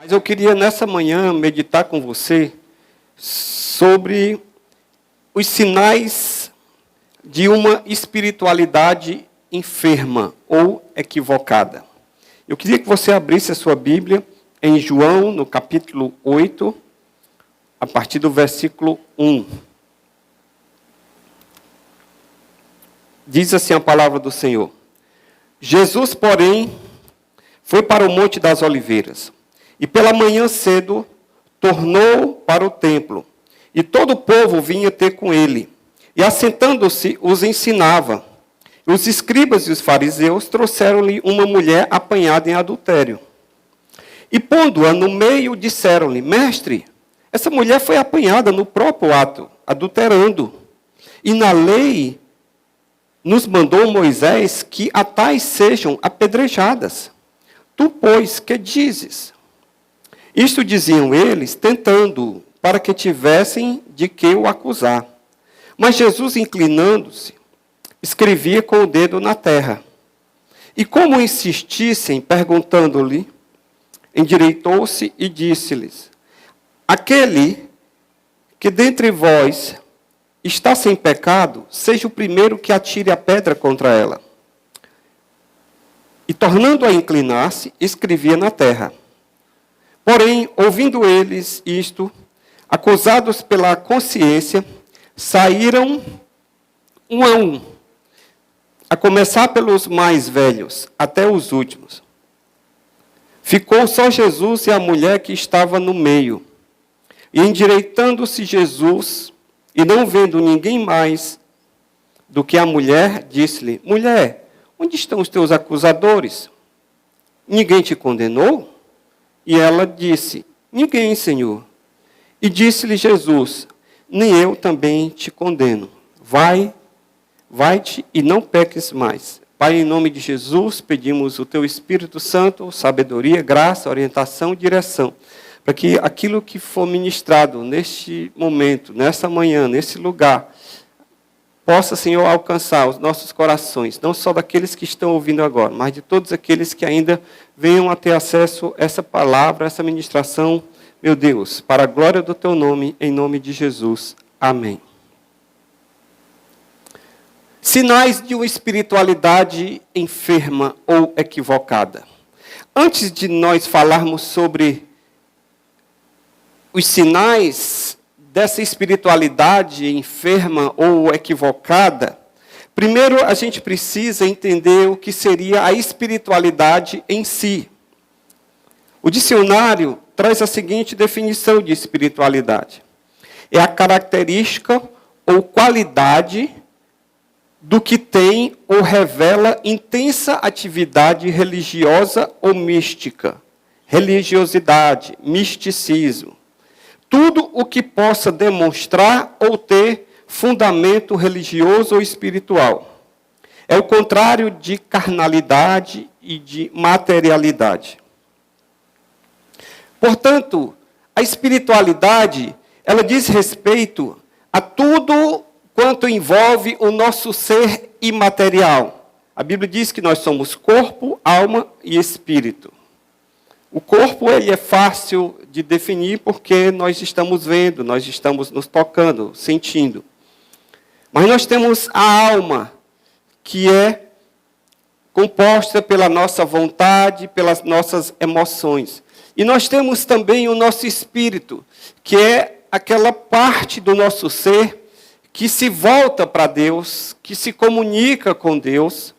Mas eu queria nessa manhã meditar com você sobre os sinais de uma espiritualidade enferma ou equivocada. Eu queria que você abrisse a sua Bíblia em João, no capítulo 8, a partir do versículo 1. Diz assim a palavra do Senhor. Jesus, porém, foi para o Monte das Oliveiras, e pela manhã cedo tornou para o templo, e todo o povo vinha ter com ele, e assentando-se os ensinava. Os escribas e os fariseus trouxeram-lhe uma mulher apanhada em adultério. E pondo-a no meio, disseram-lhe: Mestre, essa mulher foi apanhada no próprio ato, adulterando. E na lei nos mandou Moisés que a tais sejam apedrejadas. Tu, pois, que dizes? Isto diziam eles, tentando-o, para que tivessem de que o acusar. Mas Jesus, inclinando-se, escrevia com o dedo na terra. E como insistissem, perguntando-lhe, endireitou-se e disse-lhes: Aquele que dentre vós está sem pecado, seja o primeiro que atire a pedra contra ela. E tornando a inclinar-se, escrevia na terra. Porém, ouvindo eles isto, acusados pela consciência, saíram um a um, a começar pelos mais velhos, até os últimos. Ficou só Jesus e a mulher que estava no meio. E endireitando-se Jesus, e não vendo ninguém mais do que a mulher, disse-lhe: Mulher, onde estão os teus acusadores? Ninguém te condenou? E ela disse: Ninguém, Senhor. E disse-lhe Jesus: Nem eu também te condeno. Vai-te e não peques mais. Pai, em nome de Jesus, pedimos o teu Espírito Santo, sabedoria, graça, orientação e direção, para que aquilo que for ministrado neste momento, nessa manhã, nesse lugar, possa, Senhor, alcançar os nossos corações, não só daqueles que estão ouvindo agora, mas de todos aqueles que ainda venham a ter acesso a essa palavra, a essa ministração, meu Deus, para a glória do teu nome, em nome de Jesus. Amém. Sinais de uma espiritualidade enferma ou equivocada. Antes de nós falarmos sobre os sinais dessa espiritualidade enferma ou equivocada, primeiro a gente precisa entender o que seria a espiritualidade em si. O dicionário traz a seguinte definição de espiritualidade: é a característica ou qualidade do que tem ou revela intensa atividade religiosa ou mística, religiosidade, misticismo. Tudo o que possa demonstrar ou ter fundamento religioso ou espiritual. É o contrário de carnalidade e de materialidade. Portanto, a espiritualidade, ela diz respeito a tudo quanto envolve o nosso ser imaterial. A Bíblia diz que nós somos corpo, alma e espírito. O corpo ele é fácil de definir porque nós estamos vendo, nós estamos nos tocando, sentindo. Mas nós temos a alma, que é composta pela nossa vontade, pelas nossas emoções. E nós temos também o nosso espírito, que é aquela parte do nosso ser que se volta para Deus, que se comunica com Deus.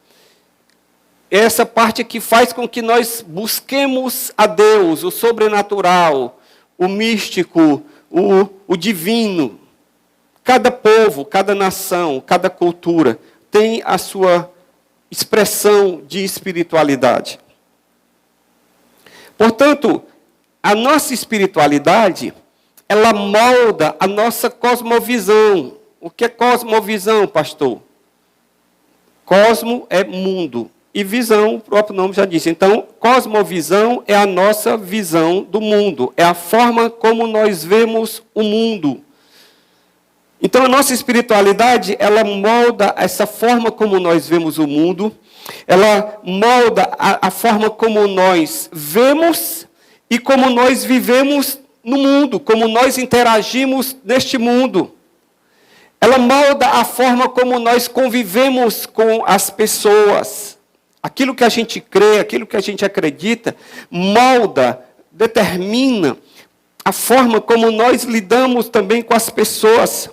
Essa parte que faz com que nós busquemos a Deus, o sobrenatural, o místico, o divino. Cada povo, cada nação, cada cultura tem a sua expressão de espiritualidade. Portanto, a nossa espiritualidade, ela molda a nossa cosmovisão. O que é cosmovisão, pastor? Cosmo é mundo. E visão, o próprio nome já disse. Então, cosmovisão é a nossa visão do mundo. É a forma como nós vemos o mundo. Então, a nossa espiritualidade, ela molda essa forma como nós vemos o mundo. Ela molda a forma como nós vemos e como nós vivemos no mundo, como nós interagimos neste mundo. Ela molda a forma como nós convivemos com as pessoas. Aquilo que a gente crê, aquilo que a gente acredita, molda, determina a forma como nós lidamos também com as pessoas.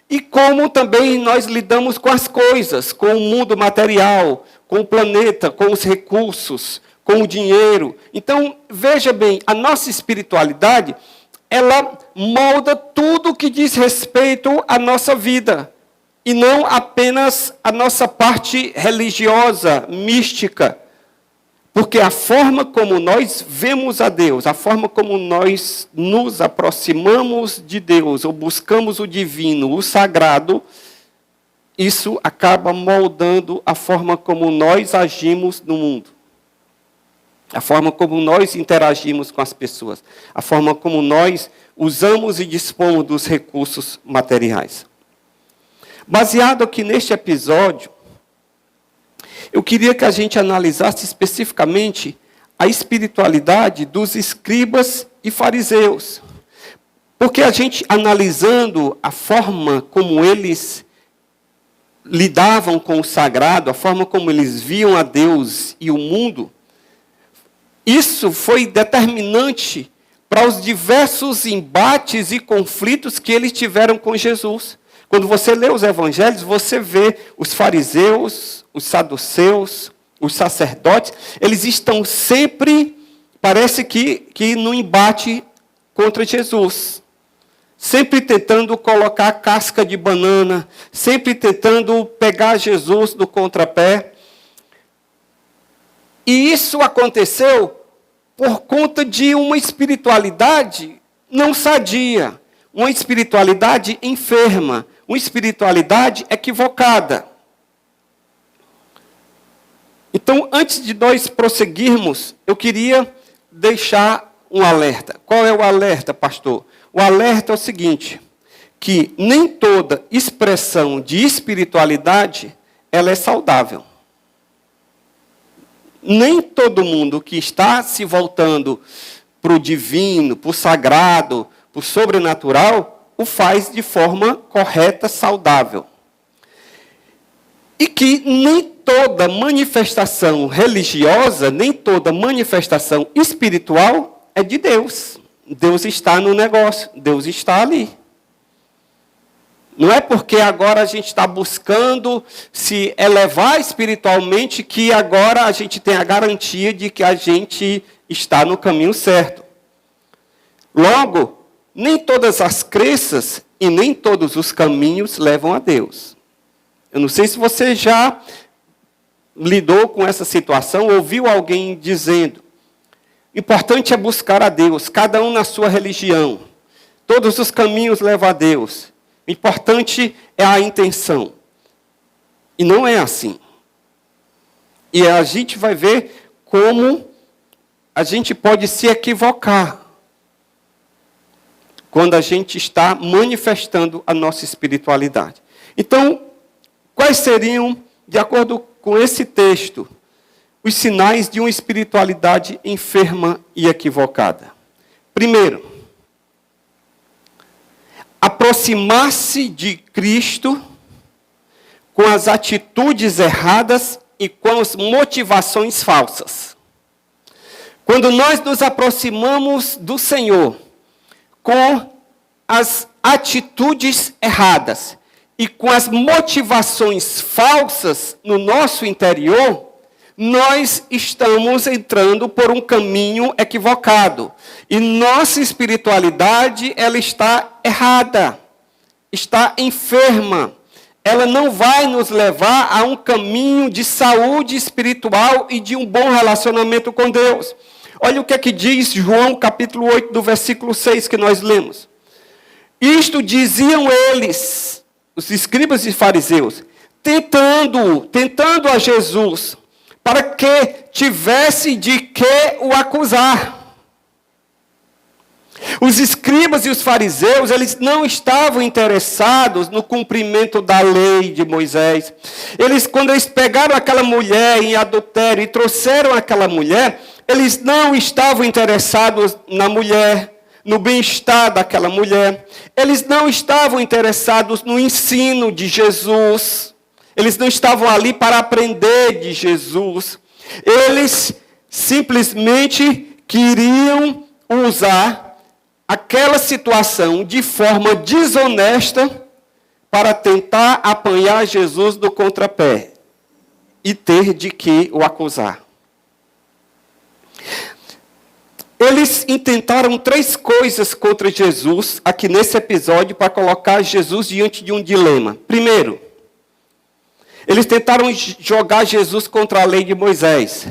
E como também nós lidamos com as coisas, com o mundo material, com o planeta, com os recursos, com o dinheiro. Então, veja bem, a nossa espiritualidade, ela molda tudo que diz respeito à nossa vida. E não apenas a nossa parte religiosa, mística. Porque a forma como nós vemos a Deus, a forma como nós nos aproximamos de Deus, ou buscamos o divino, o sagrado, isso acaba moldando a forma como nós agimos no mundo. A forma como nós interagimos com as pessoas. A forma como nós usamos e dispomos dos recursos materiais. Baseado aqui neste episódio, eu queria que a gente analisasse especificamente a espiritualidade dos escribas e fariseus. Porque a gente, analisando a forma como eles lidavam com o sagrado, a forma como eles viam a Deus e o mundo, isso foi determinante para os diversos embates e conflitos que eles tiveram com Jesus. Quando você lê os evangelhos, você vê os fariseus, os saduceus, os sacerdotes, eles estão sempre, parece que no embate contra Jesus. Sempre tentando colocar casca de banana, sempre tentando pegar Jesus do contrapé. E isso aconteceu por conta de uma espiritualidade não sadia, uma espiritualidade enferma, uma espiritualidade equivocada. Então, antes de nós prosseguirmos, eu queria deixar um alerta. Qual é o alerta, pastor? O alerta é o seguinte, que nem toda expressão de espiritualidade, ela é saudável. Nem todo mundo que está se voltando para o divino, para o sagrado, para o sobrenatural, o faz de forma correta, saudável. E que nem toda manifestação religiosa, nem toda manifestação espiritual é de Deus. Deus está no negócio, Deus está ali. Não é porque agora a gente está buscando se elevar espiritualmente que agora a gente tem a garantia de que a gente está no caminho certo. Logo, nem todas as crenças e nem todos os caminhos levam a Deus. Eu não sei se você já lidou com essa situação, ouviu alguém dizendo: importante é buscar a Deus, cada um na sua religião. Todos os caminhos levam a Deus. O importante é a intenção. E não é assim. E a gente vai ver como a gente pode se equivocar quando a gente está manifestando a nossa espiritualidade. Então, quais seriam, de acordo com esse texto, os sinais de uma espiritualidade enferma e equivocada? Primeiro, aproximar-se de Cristo com as atitudes erradas e com as motivações falsas. Quando nós nos aproximamos do Senhor com as atitudes erradas e com as motivações falsas no nosso interior, nós estamos entrando por um caminho equivocado. E nossa espiritualidade, ela está errada, está enferma. Ela não vai nos levar a um caminho de saúde espiritual e de um bom relacionamento com Deus. Olha o que é que diz João, capítulo 8, do versículo 6, que nós lemos. Isto diziam eles, os escribas e fariseus, tentando a Jesus, para que tivesse de que o acusar. Os escribas e os fariseus, eles não estavam interessados no cumprimento da lei de Moisés. Quando eles pegaram aquela mulher em adultério e trouxeram aquela mulher, eles não estavam interessados na mulher, no bem-estar daquela mulher. Eles não estavam interessados no ensino de Jesus. Eles não estavam ali para aprender de Jesus. Eles simplesmente queriam usar aquela situação de forma desonesta para tentar apanhar Jesus do contrapé e ter de que o acusar. Eles intentaram 3 coisas contra Jesus aqui nesse episódio para colocar Jesus diante de um dilema. Primeiro, eles tentaram jogar Jesus contra a lei de Moisés.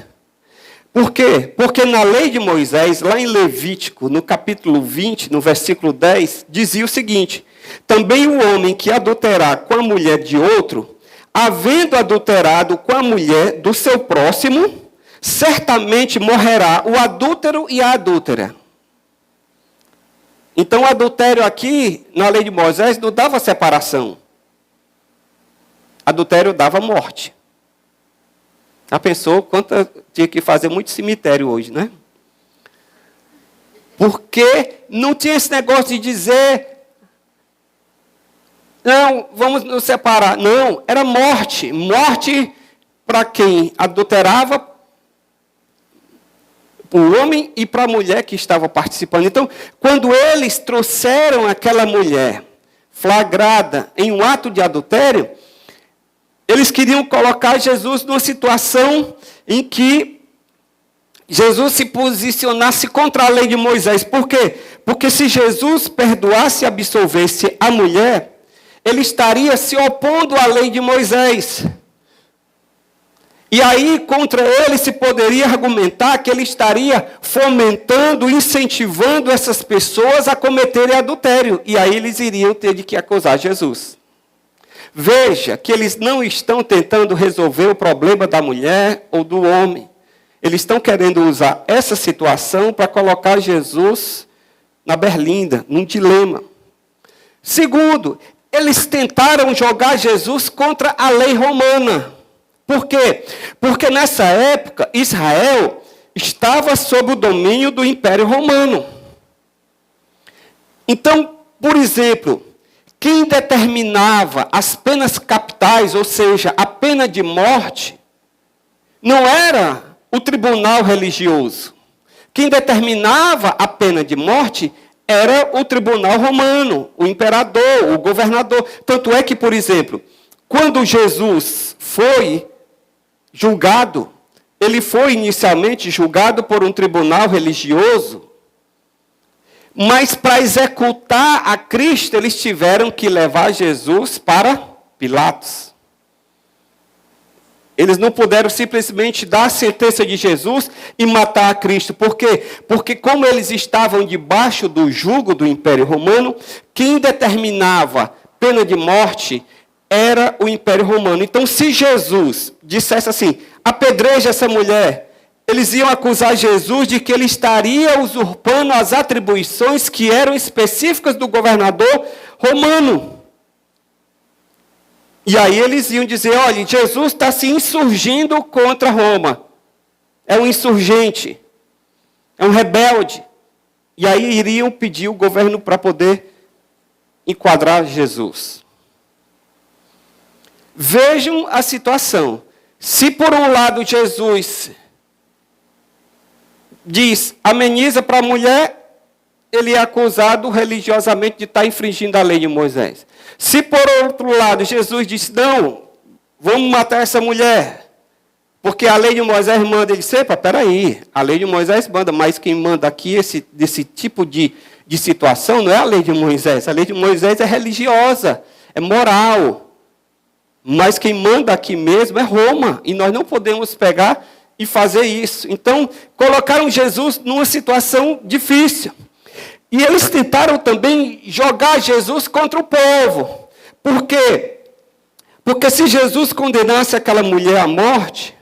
Por quê? Porque na lei de Moisés, lá em Levítico, no capítulo 20, no versículo 10, dizia o seguinte: também o homem que adulterar com a mulher de outro, havendo adulterado com a mulher do seu próximo, certamente morrerá o adúltero e a adúltera. Então o adultério aqui, na lei de Moisés, não dava separação. Adultério dava morte. Já pensou quanto tinha que fazer muito cemitério hoje, né? Porque não tinha esse negócio de dizer, não, vamos nos separar. Não, era morte. Morte para quem adulterava, para o homem e para a mulher que estava participando. Então, quando eles trouxeram aquela mulher flagrada em um ato de adultério, eles queriam colocar Jesus numa situação em que Jesus se posicionasse contra a lei de Moisés. Por quê? Porque se Jesus perdoasse e absolvesse a mulher, ele estaria se opondo à lei de Moisés. E aí, contra ele, se poderia argumentar que ele estaria fomentando, incentivando essas pessoas a cometerem adultério. E aí eles iriam ter de que acusar Jesus. Veja que eles não estão tentando resolver o problema da mulher ou do homem. Eles estão querendo usar essa situação para colocar Jesus na berlinda, num dilema. Segundo, eles tentaram jogar Jesus contra a lei romana. Por quê? Porque nessa época, Israel estava sob o domínio do Império Romano. Então, por exemplo, quem determinava as penas capitais, ou seja, a pena de morte, não era o tribunal religioso. Quem determinava a pena de morte era o tribunal romano, o imperador, o governador. Tanto é que, por exemplo, quando Jesus foi julgado, ele foi inicialmente julgado por um tribunal religioso, mas para executar a Cristo, eles tiveram que levar Jesus para Pilatos. Eles não puderam simplesmente dar a sentença de Jesus e matar a Cristo. Por quê? Porque como eles estavam debaixo do jugo do Império Romano, quem determinava pena de morte era o Império Romano. Então, se Jesus dissesse assim, apedreje essa mulher, eles iam acusar Jesus de que ele estaria usurpando as atribuições que eram específicas do governador romano. E aí eles iam dizer, olha, Jesus está se insurgindo contra Roma. É um insurgente. É um rebelde. E aí iriam pedir o governo para poder enquadrar Jesus. Vejam a situação. Se por um lado Jesus diz, ameniza para a mulher, ele é acusado religiosamente de estar infringindo a lei de Moisés. Se por outro lado Jesus disse, não, vamos matar essa mulher, porque a lei de Moisés manda, ele disse, peraí, a lei de Moisés manda, mas quem manda aqui desse tipo de situação não é a lei de Moisés. A lei de Moisés é religiosa, é moral. Mas quem manda aqui mesmo é Roma, e nós não podemos pegar e fazer isso. Então, colocaram Jesus numa situação difícil. E eles tentaram também jogar Jesus contra o povo. Por quê? Porque se Jesus condenasse aquela mulher à morte,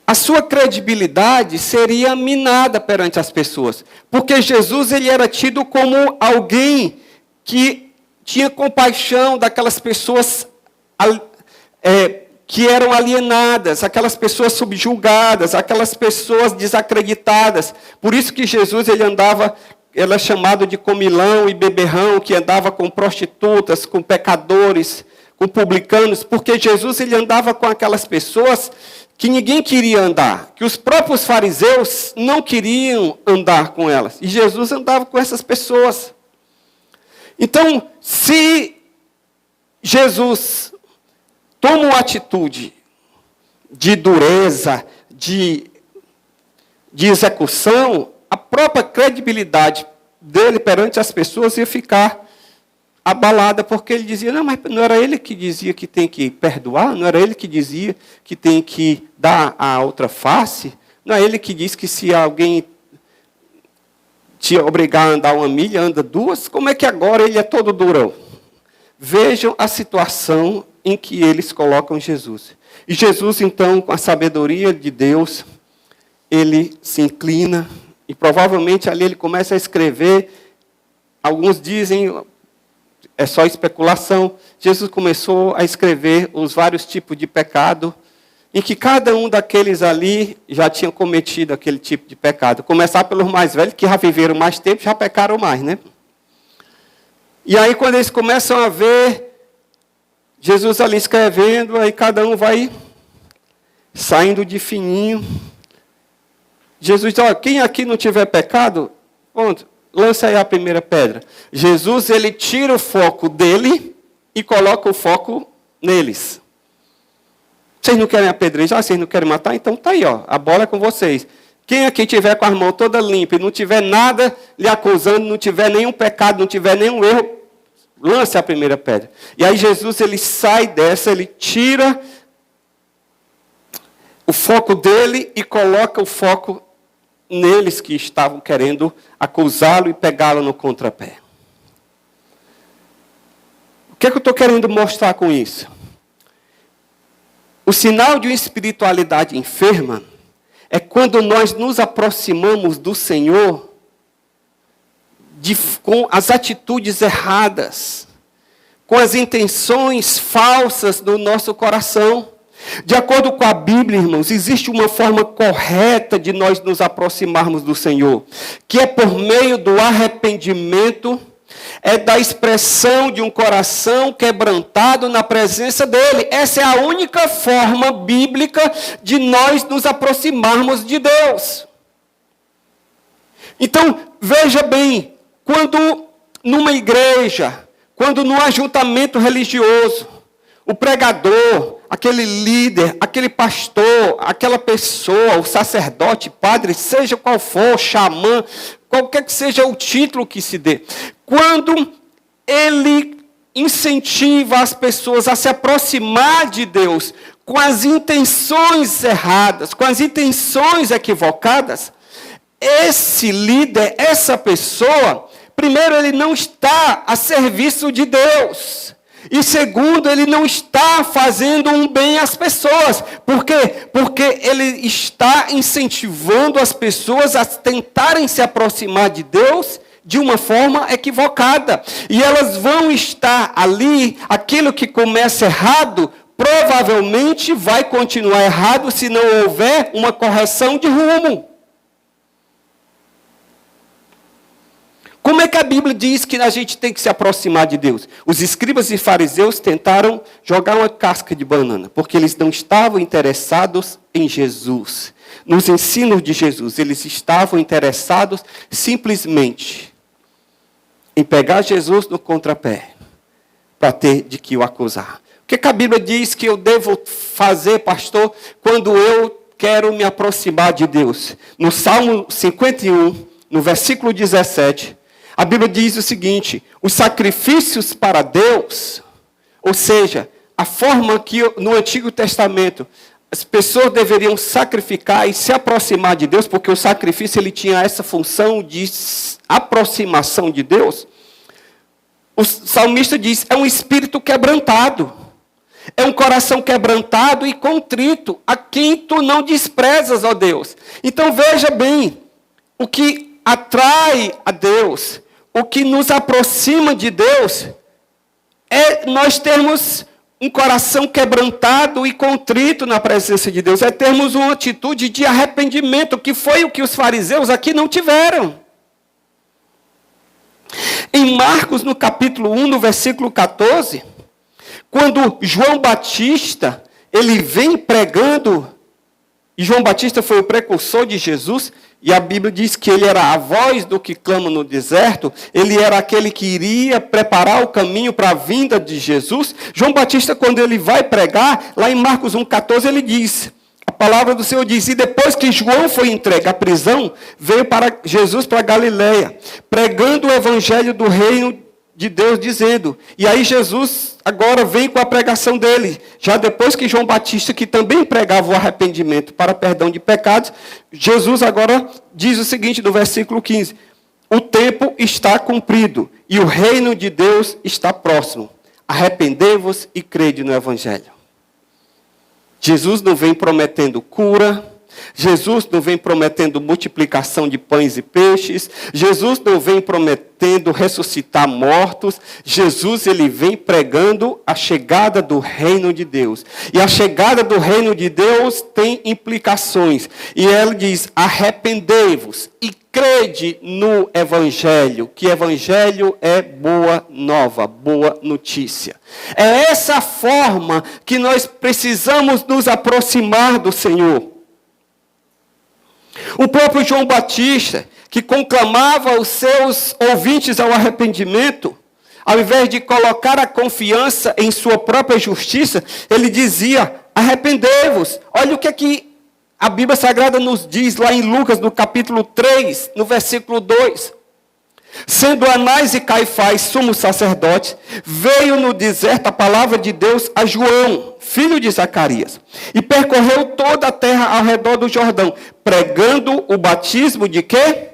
a sua credibilidade seria minada perante as pessoas. Porque Jesus ele era tido como alguém que tinha compaixão daquelas pessoas que eram alienadas, aquelas pessoas subjugadas, aquelas pessoas desacreditadas. Por isso que Jesus ele é chamado de comilão e beberrão, que andava com prostitutas, com pecadores, com publicanos, porque Jesus ele andava com aquelas pessoas que ninguém queria andar, que os próprios fariseus não queriam andar com elas. E Jesus andava com essas pessoas. Então, se Jesus toma uma atitude de dureza, de execução, a própria credibilidade dele perante as pessoas ia ficar abalada, porque ele dizia, não, mas não era ele que dizia que tem que perdoar, não era ele que dizia que tem que dar a outra face, não é ele que diz que se alguém te obrigar a andar 1 milha, anda 2, como é que agora ele é todo durão? Vejam a situação em que eles colocam Jesus. E Jesus, então, com a sabedoria de Deus, ele se inclina, e provavelmente ali ele começa a escrever, alguns dizem, é só especulação, Jesus começou a escrever os vários tipos de pecado, em que cada um daqueles ali já tinha cometido aquele tipo de pecado. Começar pelos mais velhos, que já viveram mais tempo, já pecaram mais, né? E aí, quando eles começam a ver Jesus ali escrevendo, aí cada um vai saindo de fininho. Jesus diz, quem aqui não tiver pecado, pronto, lança aí a primeira pedra. Jesus, ele tira o foco dele e coloca o foco neles. Vocês não querem apedrejar? Vocês não querem matar? Então tá aí, a bola é com vocês. Quem aqui tiver com as mãos todas limpas e não tiver nada lhe acusando, não tiver nenhum pecado, não tiver nenhum erro, lance a primeira pedra. E aí Jesus, ele sai dessa, ele tira o foco dele e coloca o foco neles que estavam querendo acusá-lo e pegá-lo no contrapé. O que é que eu estou querendo mostrar com isso? O sinal de uma espiritualidade enferma é quando nós nos aproximamos do Senhor com as atitudes erradas, com as intenções falsas no nosso coração. De acordo com a Bíblia, irmãos, existe uma forma correta de nós nos aproximarmos do Senhor, que é por meio do arrependimento, é da expressão de um coração quebrantado na presença dEle. Essa é a única forma bíblica de nós nos aproximarmos de Deus. Então, veja bem, quando numa igreja, quando num ajuntamento religioso, o pregador, aquele líder, aquele pastor, aquela pessoa, o sacerdote, padre, seja qual for, o xamã, qualquer que seja o título que se dê, quando ele incentiva as pessoas a se aproximar de Deus com as intenções erradas, com as intenções equivocadas, esse líder, essa pessoa, primeiro, ele não está a serviço de Deus. E segundo, ele não está fazendo um bem às pessoas. Por quê? Porque ele está incentivando as pessoas a tentarem se aproximar de Deus de uma forma equivocada. E elas vão estar ali, aquilo que começa errado, provavelmente vai continuar errado se não houver uma correção de rumo. Como é que a Bíblia diz que a gente tem que se aproximar de Deus? Os escribas e fariseus tentaram jogar uma casca de banana, porque eles não estavam interessados em Jesus, nos ensinos de Jesus. Eles estavam interessados simplesmente em pegar Jesus no contrapé, para ter de que o acusar. O que a Bíblia diz que eu devo fazer, pastor, quando eu quero me aproximar de Deus? No Salmo 51, no versículo 17... a Bíblia diz o seguinte: os sacrifícios para Deus, ou seja, a forma que no Antigo Testamento as pessoas deveriam sacrificar e se aproximar de Deus, porque o sacrifício ele tinha essa função de aproximação de Deus. O salmista diz, é um espírito quebrantado, é um coração quebrantado e contrito, a quem tu não desprezas, ó Deus. Então veja bem, o que atrai a Deus, o que nos aproxima de Deus, é nós termos um coração quebrantado e contrito na presença de Deus. É termos uma atitude de arrependimento, que foi o que os fariseus aqui não tiveram. Em Marcos, no capítulo 1, no versículo 14, quando João Batista, ele vem pregando, e João Batista foi o precursor de Jesus, e a Bíblia diz que ele era a voz do que clama no deserto, ele era aquele que iria preparar o caminho para a vinda de Jesus. João Batista, quando ele vai pregar, lá em Marcos 1,14, ele diz, a palavra do Senhor diz, e depois que João foi entregue à prisão, veio para Jesus para Galileia, pregando o evangelho do reino de Deus, dizendo, e aí Jesus agora vem com a pregação dele, já depois que João Batista, que também pregava o arrependimento para perdão de pecados, Jesus agora diz o seguinte no versículo 15, o tempo está cumprido e o reino de Deus está próximo, arrependei-vos e crede no evangelho. Jesus não vem prometendo cura, Jesus não vem prometendo multiplicação de pães e peixes, Jesus não vem prometendo ressuscitar mortos, Jesus ele vem pregando a chegada do reino de Deus. E a chegada do reino de Deus tem implicações. E ela diz, arrependei-vos e crede no evangelho, que evangelho é boa nova, boa notícia. É essa forma que nós precisamos nos aproximar do Senhor. O próprio João Batista, que conclamava os seus ouvintes ao arrependimento, ao invés de colocar a confiança em sua própria justiça, ele dizia, arrependei-vos. Olha o que a Bíblia Sagrada nos diz lá em Lucas, no capítulo 3, no versículo 2. Sendo Anás e Caifás sumos sacerdotes, veio no deserto a palavra de Deus a João, filho de Zacarias, e percorreu toda a terra ao redor do Jordão, pregando o batismo de quê?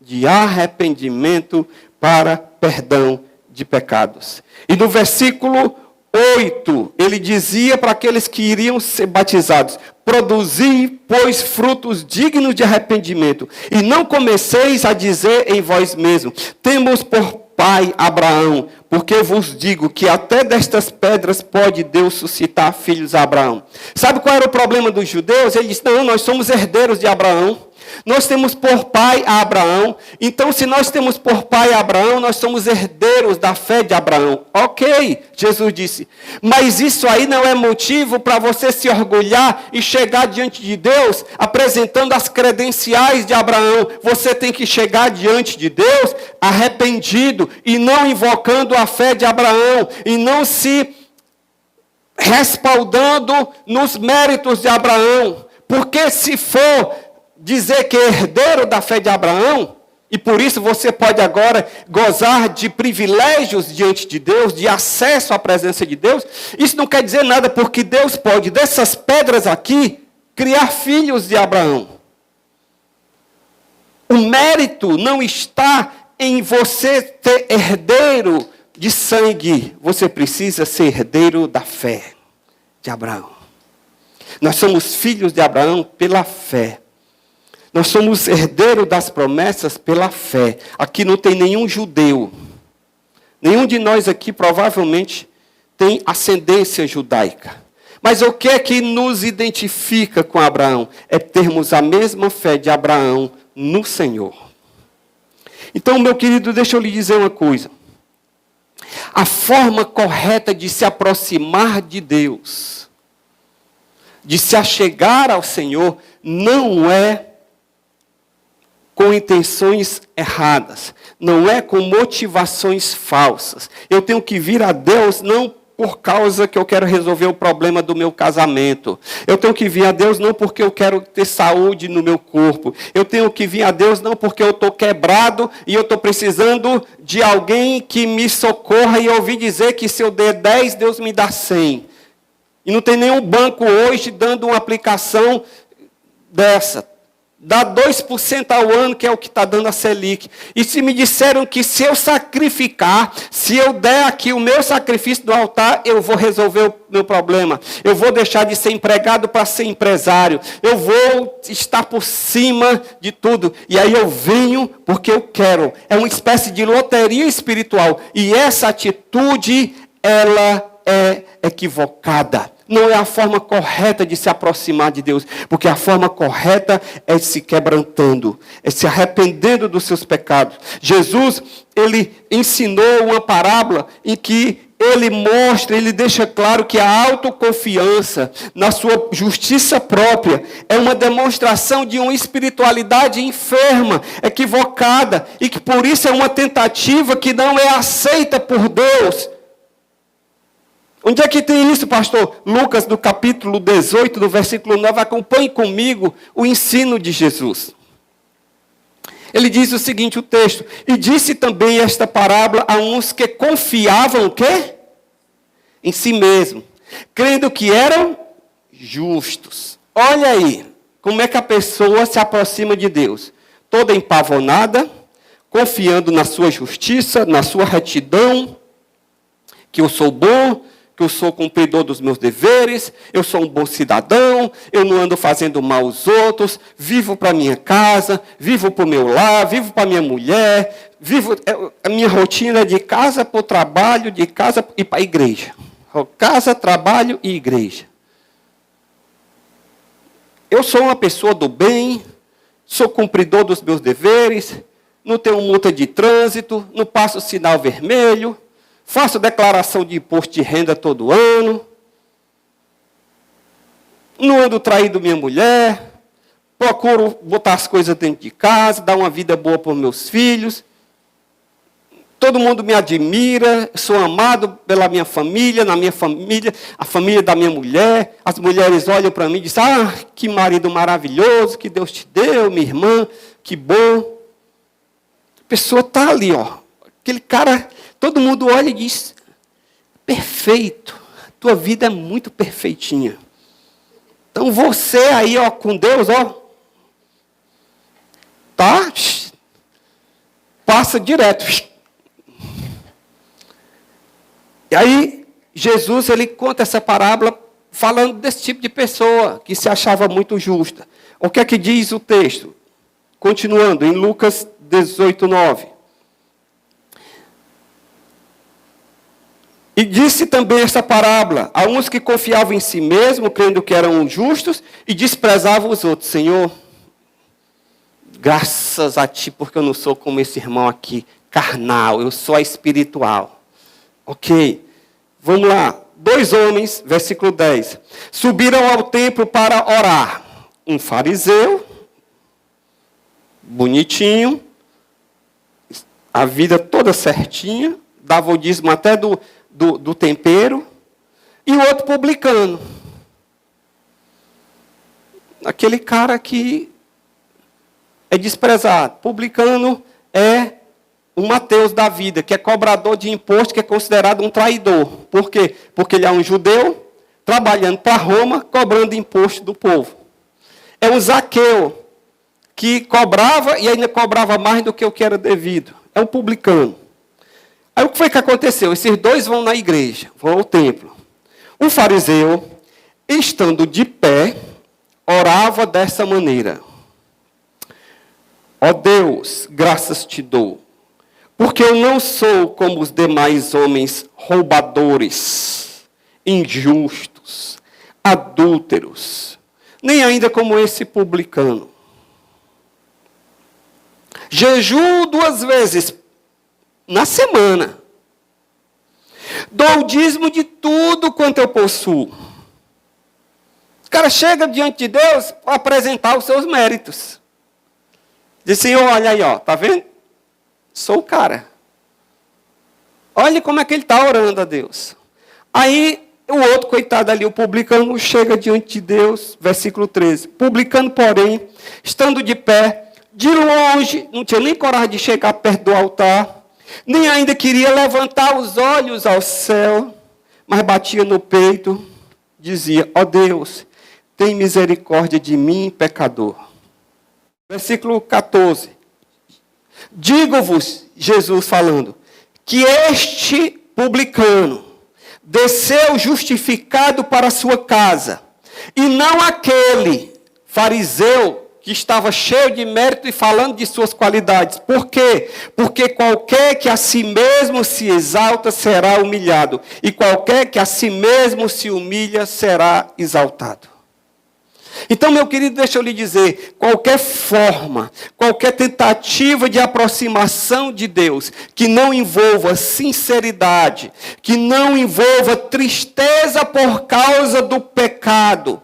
De arrependimento para perdão de pecados. E no versículo 8, ele dizia para aqueles que iriam ser batizados, produzi, pois, frutos dignos de arrependimento, e não comeceis a dizer em vós mesmos, temos por pai Abraão, porque vos digo que até destas pedras pode Deus suscitar filhos a Abraão. Sabe qual era o problema dos judeus? Eles disseram, não, nós somos herdeiros de Abraão. Nós temos por pai a Abraão, então se nós temos por pai a Abraão, nós somos herdeiros da fé de Abraão. Ok, Jesus disse, mas isso aí não é motivo para você se orgulhar e chegar diante de Deus apresentando as credenciais de Abraão. Você tem que chegar diante de Deus arrependido e não invocando a fé de Abraão e não se respaldando nos méritos de Abraão, porque se for dizer que é herdeiro da fé de Abraão, e por isso você pode agora gozar de privilégios diante de Deus, de acesso à presença de Deus, isso não quer dizer nada, porque Deus pode, dessas pedras aqui, criar filhos de Abraão. O mérito não está em você ter herdeiro de sangue, você precisa ser herdeiro da fé de Abraão. Nós somos filhos de Abraão pela fé. Nós somos herdeiros das promessas pela fé. Aqui não tem nenhum judeu. Nenhum de nós aqui provavelmente tem ascendência judaica. Mas o que é que nos identifica com Abraão? É termos a mesma fé de Abraão no Senhor. Então, meu querido, deixa eu lhe dizer uma coisa. A forma correta de se aproximar de Deus, de se achegar ao Senhor, não é com intenções erradas, não é com motivações falsas. Eu tenho que vir a Deus não por causa que eu quero resolver o problema do meu casamento. Eu tenho que vir a Deus não porque eu quero ter saúde no meu corpo. Eu tenho que vir a Deus não porque eu estou quebrado e eu estou precisando de alguém que me socorra e eu ouvi dizer que se eu der 10, Deus me dá 100. E não tem nenhum banco hoje dando uma aplicação dessa. Dá 2% ao ano, que é o que está dando a Selic. E se me disseram que se eu sacrificar, se eu der aqui o meu sacrifício do altar, eu vou resolver o meu problema. Eu vou deixar de ser empregado para ser empresário. Eu vou estar por cima de tudo. E aí eu venho porque eu quero. É uma espécie de loteria espiritual. E essa atitude, ela é equivocada. Não é a forma correta de se aproximar de Deus, porque a forma correta é se quebrantando, é se arrependendo dos seus pecados. Jesus, ele ensinou uma parábola em que ele mostra, ele deixa claro que a autoconfiança na sua justiça própria é uma demonstração de uma espiritualidade enferma, equivocada, e que por isso é uma tentativa que não é aceita por Deus. Onde é que tem isso, pastor? Lucas, do capítulo 18, do versículo 9, acompanhe comigo o ensino de Jesus. Ele diz o seguinte, o texto, e disse também esta parábola a uns que confiavam o quê? Em si mesmo, crendo que eram justos. Olha aí, como é que a pessoa se aproxima de Deus? Toda empavonada, confiando na sua justiça, na sua retidão, que eu sou bom, que eu sou cumpridor dos meus deveres, eu sou um bom cidadão, eu não ando fazendo mal aos outros, vivo para minha casa, vivo para o meu lar, vivo para minha mulher, a minha rotina é de casa para o trabalho, de casa e para a igreja. Casa, trabalho e igreja. Eu sou uma pessoa do bem, sou cumpridor dos meus deveres, não tenho multa de trânsito, não passo sinal vermelho, faço declaração de imposto de renda todo ano, não ando traindo minha mulher, procuro botar as coisas dentro de casa, dar uma vida boa para os meus filhos, todo mundo me admira, sou amado pela minha família, na minha família, a família da minha mulher, as mulheres olham para mim e dizem, que marido maravilhoso que Deus te deu, minha irmã, que bom. A pessoa está ali, aquele cara... Todo mundo olha e diz, perfeito, tua vida é muito perfeitinha. Então você aí, com Deus, tá? Passa direto. E aí, Jesus, ele conta essa parábola falando desse tipo de pessoa que se achava muito justa. O que é que diz o texto? Continuando, em Lucas 18, 9. E disse também essa parábola a uns que confiavam em si mesmo, crendo que eram justos, e desprezavam os outros. Senhor, graças a Ti, porque eu não sou como esse irmão aqui, carnal, eu sou espiritual. Ok, vamos lá. 2 homens, versículo 10. Subiram ao templo para orar. Um fariseu, bonitinho, a vida toda certinha, dava o dízimo até do tempero, e o outro publicano. Aquele cara que é desprezado. Publicano é um Mateus da vida, que é cobrador de imposto, que é considerado um traidor. Por quê? Porque ele é um judeu, trabalhando para Roma, cobrando imposto do povo. É um Zaqueu, que cobrava e ainda cobrava mais do que o que era devido. É um publicano. Aí o que foi que aconteceu? Esses 2 vão na igreja, vão ao templo. O fariseu, estando de pé, orava dessa maneira. Ó Deus, graças te dou, porque eu não sou como os demais homens roubadores, injustos, adúlteros, nem ainda como esse publicano. Jejuo 2 vezes na semana. Dou o dízimo de tudo quanto eu possuo. O cara chega diante de Deus para apresentar os seus méritos. Diz, Senhor, olha aí, tá vendo? Sou o cara. Olha como é que ele está orando a Deus. Aí, o outro, coitado ali, o publicano, chega diante de Deus, versículo 13. Publicano, porém, estando de pé, de longe, não tinha nem coragem de chegar perto do altar, nem ainda queria levantar os olhos ao céu, mas batia no peito, dizia, ó Deus, tem misericórdia de mim, pecador. Versículo 14. Digo-vos, Jesus falando, que este publicano desceu justificado para a sua casa, e não aquele fariseu que estava cheio de mérito e falando de suas qualidades. Por quê? Porque qualquer que a si mesmo se exalta será humilhado, e qualquer que a si mesmo se humilha será exaltado. Então, meu querido, deixa eu lhe dizer, qualquer forma, qualquer tentativa de aproximação de Deus, que não envolva sinceridade, que não envolva tristeza por causa do pecado,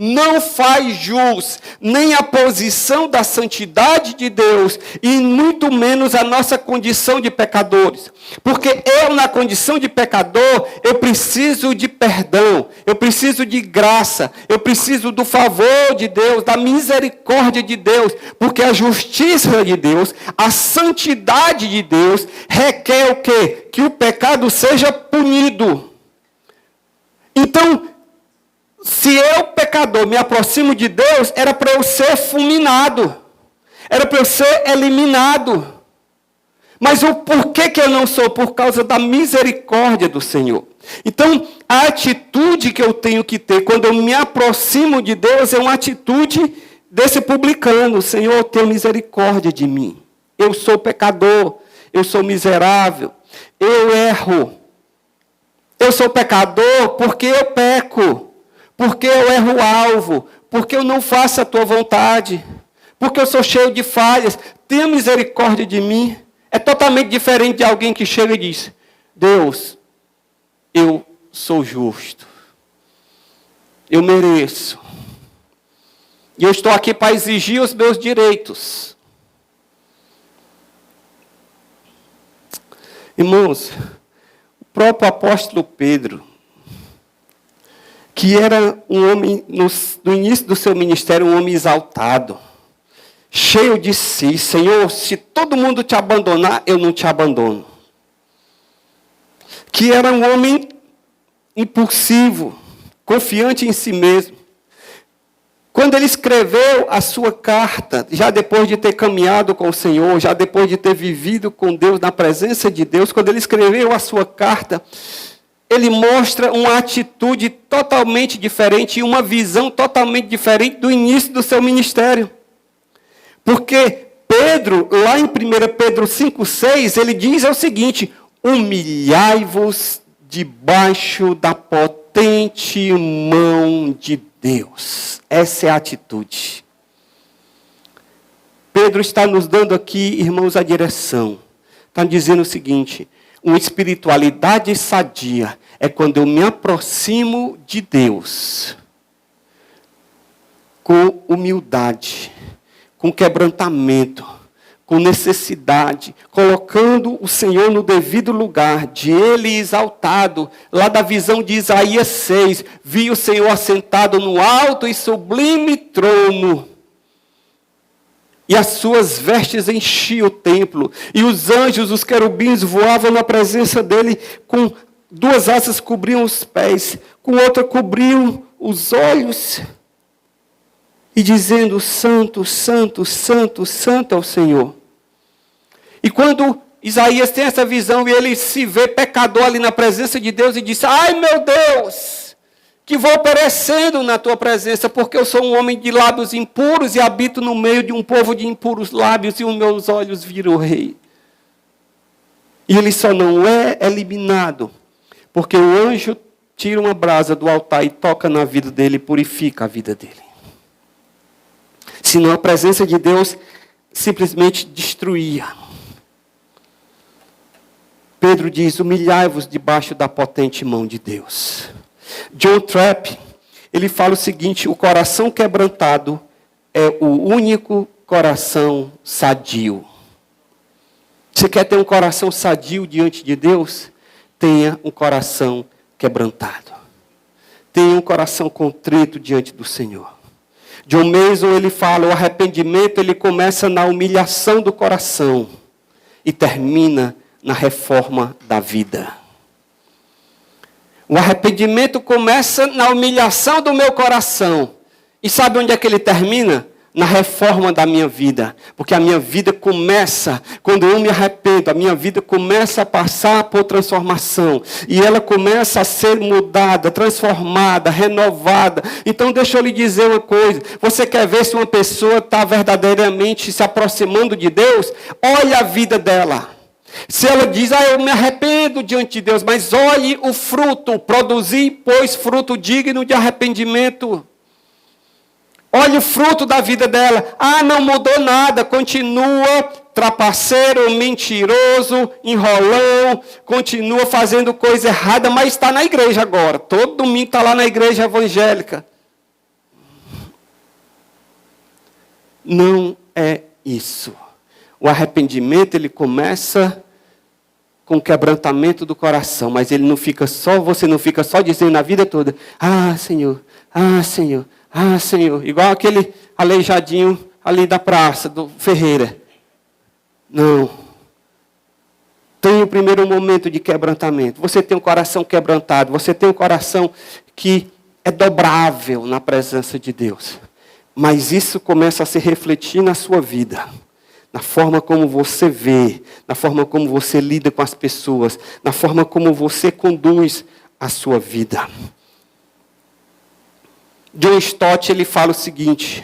não faz jus nem a posição da santidade de Deus, e muito menos a nossa condição de pecadores. Porque eu, na condição de pecador, eu preciso de perdão, eu preciso de graça, eu preciso do favor de Deus, da misericórdia de Deus, porque a justiça de Deus, a santidade de Deus, requer o quê? Que o pecado seja punido. Então, se eu, pecador, me aproximo de Deus, era para eu ser fulminado. Era para eu ser eliminado. Mas o porquê que eu não sou? Por causa da misericórdia do Senhor. Então, a atitude que eu tenho que ter quando eu me aproximo de Deus é uma atitude desse publicano. Senhor, tenha misericórdia de mim. Eu sou pecador. Eu sou miserável. Eu erro. Eu sou pecador porque eu peco. Porque eu erro o alvo, porque eu não faço a tua vontade, porque eu sou cheio de falhas, tenha misericórdia de mim. É totalmente diferente de alguém que chega e diz, Deus, eu sou justo, eu mereço, e eu estou aqui para exigir os meus direitos. Irmãos, o próprio apóstolo Pedro, que era um homem, no início do seu ministério, um homem exaltado, cheio de si. Senhor, se todo mundo te abandonar, eu não te abandono. Que era um homem impulsivo, confiante em si mesmo. Quando ele escreveu a sua carta, já depois de ter caminhado com o Senhor, já depois de ter vivido com Deus, na presença de Deus, quando ele escreveu a sua carta, ele mostra uma atitude totalmente diferente e uma visão totalmente diferente do início do seu ministério. Porque Pedro, lá em 1 Pedro 5,6, ele diz o seguinte, humilhai-vos debaixo da potente mão de Deus. Essa é a atitude. Pedro está nos dando aqui, irmãos, a direção. Está dizendo o seguinte, uma espiritualidade sadia é quando eu me aproximo de Deus com humildade, com quebrantamento, com necessidade, colocando o Senhor no devido lugar, de Ele exaltado. Lá da visão de Isaías 6, vi o Senhor assentado no alto e sublime trono. E as suas vestes enchiam o templo. E os anjos, os querubins, voavam na presença dele. Com 2 asas cobriam os pés. Com outra cobriam os olhos. E dizendo, Santo, Santo, Santo, Santo é o Senhor. E quando Isaías tem essa visão e ele se vê pecador ali na presença de Deus e diz, ai meu Deus, que vou perecendo na tua presença, porque eu sou um homem de lábios impuros e habito no meio de um povo de impuros lábios e os meus olhos viram o rei. E ele só não é eliminado, porque o anjo tira uma brasa do altar e toca na vida dele e purifica a vida dele. Senão a presença de Deus simplesmente destruía. Pedro diz, humilhai-vos debaixo da potente mão de Deus. John Trapp, ele fala o seguinte, o coração quebrantado é o único coração sadio. Você quer ter um coração sadio diante de Deus? Tenha um coração quebrantado. Tenha um coração contrito diante do Senhor. John Mason, ele fala, o arrependimento ele começa na humilhação do coração e termina na reforma da vida. O arrependimento começa na humilhação do meu coração. E sabe onde é que ele termina? na reforma da minha vida. Porque a minha vida começa, quando eu me arrependo, a minha vida começa a passar por transformação. E ela começa a ser mudada, transformada, renovada. Então deixa eu lhe dizer uma coisa. Você quer ver se uma pessoa está verdadeiramente se aproximando de Deus? Olha a vida dela. Se ela diz, eu me arrependo diante de Deus, mas olhe o fruto, produzi, pois, fruto digno de arrependimento. Olhe o fruto da vida dela. Não mudou nada, continua trapaceiro, mentiroso, enrolão, continua fazendo coisa errada, mas está na igreja agora. Todo domingo está lá na igreja evangélica. Não é isso. O arrependimento, ele começa com o quebrantamento do coração, mas ele não fica só, você não fica só dizendo a vida toda, Senhor, Senhor, Senhor, igual aquele aleijadinho ali da praça, do Ferreira. Não. Tem o primeiro momento de quebrantamento. Você tem um coração quebrantado, você tem um coração que é dobrável na presença de Deus. Mas isso começa a se refletir na sua vida. Na forma como você vê, na forma como você lida com as pessoas, na forma como você conduz a sua vida. John Stott, ele fala o seguinte: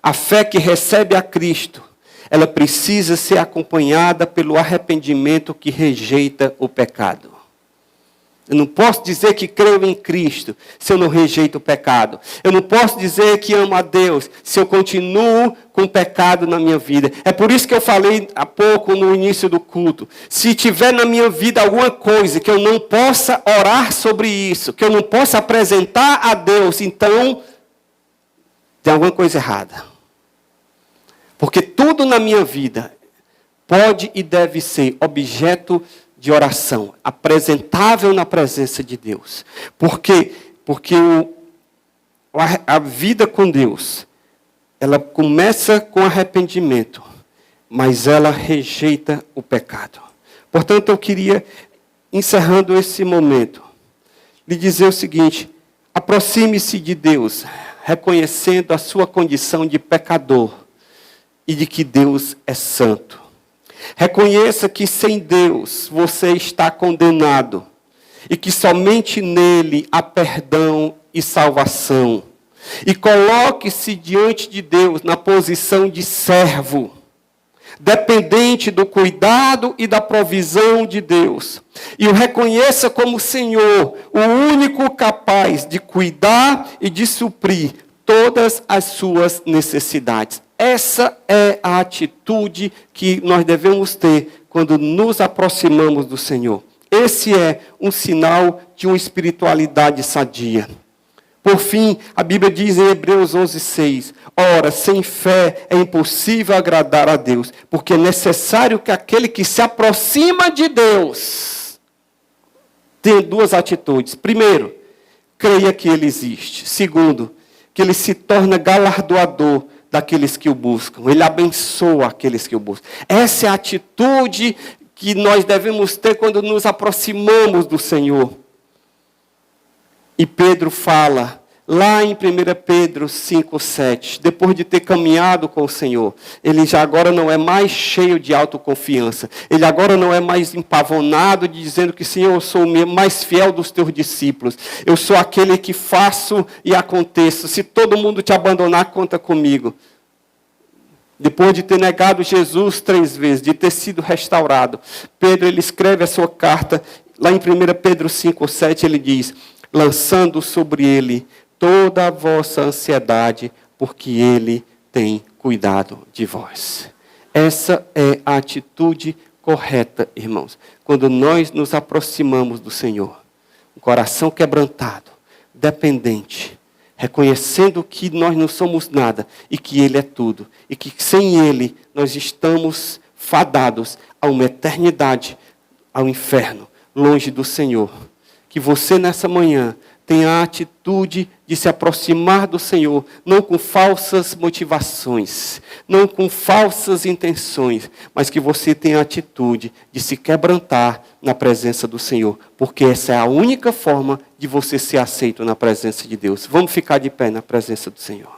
a fé que recebe a Cristo, ela precisa ser acompanhada pelo arrependimento que rejeita o pecado. Eu não posso dizer que creio em Cristo se eu não rejeito o pecado. Eu não posso dizer que amo a Deus se eu continuo com o pecado na minha vida. É por isso que eu falei há pouco no início do culto. Se tiver na minha vida alguma coisa que eu não possa orar sobre isso, que eu não possa apresentar a Deus, então tem alguma coisa errada. Porque tudo na minha vida pode e deve ser objeto de oração, apresentável na presença de Deus. Por quê? Porque a vida com Deus, ela começa com arrependimento, mas ela rejeita o pecado. Portanto, eu queria, encerrando esse momento, lhe dizer o seguinte: aproxime-se de Deus, reconhecendo a sua condição de pecador e de que Deus é santo. Reconheça que sem Deus você está condenado e que somente nele há perdão e salvação. E coloque-se diante de Deus na posição de servo, dependente do cuidado e da provisão de Deus. E o reconheça como Senhor, o único capaz de cuidar e de suprir todas as suas necessidades. Essa é a atitude que nós devemos ter quando nos aproximamos do Senhor. Esse é um sinal de uma espiritualidade sadia. Por fim, a Bíblia diz em Hebreus 11:6, ora, sem fé é impossível agradar a Deus, porque é necessário que aquele que se aproxima de Deus tenha duas atitudes. Primeiro, creia que Ele existe. Segundo, que Ele se torna galardoador daqueles que o buscam. Ele abençoa aqueles que o buscam. Essa é a atitude que nós devemos ter quando nos aproximamos do Senhor. E Pedro fala, lá em 1 Pedro 5,7, depois de ter caminhado com o Senhor, ele já agora não é mais cheio de autoconfiança. Ele agora não é mais empavonado, dizendo que, Senhor, eu sou o mais fiel dos teus discípulos. Eu sou aquele que faço e aconteço. Se todo mundo te abandonar, conta comigo. Depois de ter negado Jesus 3 vezes, de ter sido restaurado, Pedro, ele escreve a sua carta, lá em 1 Pedro 5,7, ele diz, lançando sobre ele toda a vossa ansiedade, porque ele tem cuidado de vós. Essa é a atitude correta, irmãos, quando nós nos aproximamos do Senhor. Um coração quebrantado, dependente, reconhecendo que nós não somos nada e que Ele é tudo. E que sem Ele nós estamos fadados a uma eternidade, ao inferno, longe do Senhor. Que você nessa manhã tenha a atitude de se aproximar do Senhor, não com falsas motivações, não com falsas intenções, mas que você tenha a atitude de se quebrantar na presença do Senhor, porque essa é a única forma de você ser aceito na presença de Deus. Vamos ficar de pé na presença do Senhor.